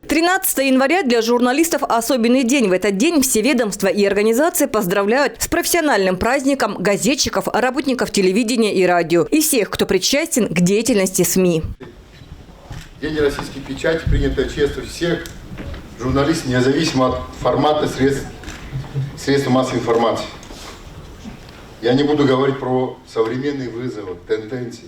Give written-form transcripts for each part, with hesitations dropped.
13 января для журналистов особенный день. В этот день все ведомства и организации поздравляют с профессиональным праздником газетчиков, работников телевидения и радио и всех, кто причастен к деятельности СМИ. День российской печати принято чествовать всех журналистов, независимо от формата средств массовой информации. Я не буду говорить про современные вызовы, тенденции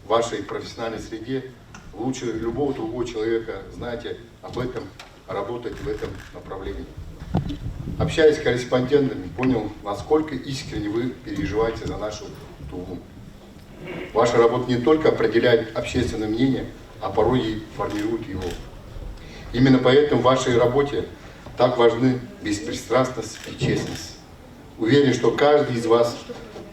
в вашей профессиональной среде. Лучше любого другого человека знаете об этом, работаете в этом направлении. Общаясь с корреспондентами, понял, насколько искренне вы переживаете за нашу Туву. Ваша работа не только определяет общественное мнение, а порой и формирует его. Именно поэтому в вашей работе так важны беспристрастность и честность. Уверен, что каждый из вас,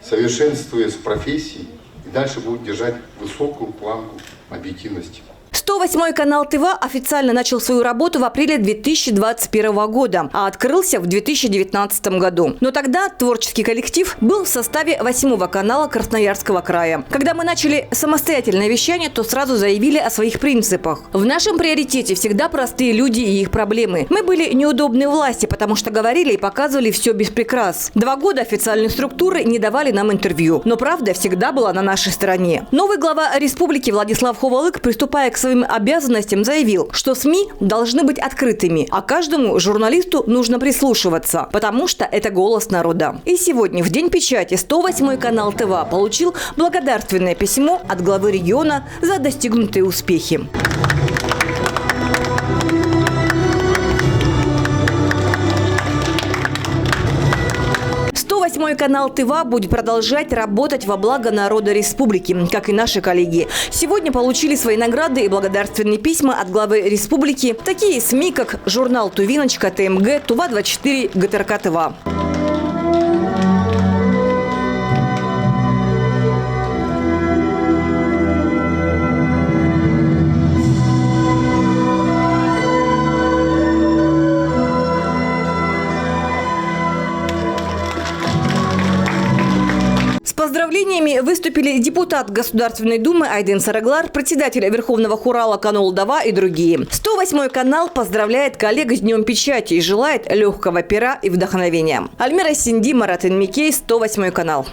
совершенствуясь в профессии, и дальше будет держать высокую планку объективности. 108-й канал ТВА официально начал свою работу в апреле 2021 года, а открылся в 2019 году. Но тогда творческий коллектив был в составе 8-го канала Красноярского края. Когда мы начали самостоятельное вещание, то сразу заявили о своих принципах. В нашем приоритете всегда простые люди и их проблемы. Мы были неудобны власти, потому что говорили и показывали все без прикрас. 2 года официальные структуры не давали нам интервью. Но правда всегда была на нашей стороне. Новый глава республики Владислав Ховалык, приступая к своим обязанностям, заявил, что СМИ должны быть открытыми, а каждому журналисту нужно прислушиваться, потому что это голос народа. И сегодня, в День печати, 108-й канал ТВА получил благодарственное письмо от главы региона за достигнутые успехи. 108-й канал ТВА будет продолжать работать во благо народа республики, как и наши коллеги. Сегодня получили свои награды и благодарственные письма от главы республики такие СМИ, как журнал «Тувиночка», ТМГ, Тува-24, ГТРК ТВА. С поздравлениями выступили депутат Государственной Думы Айдын Сарыглар, председатель Верховного Хурала Канол Дава и другие. 108-й канал поздравляет коллег с Днем печати и желает легкого пера и вдохновения. Альмира Синди, Марат Инмикей, 108-й канал.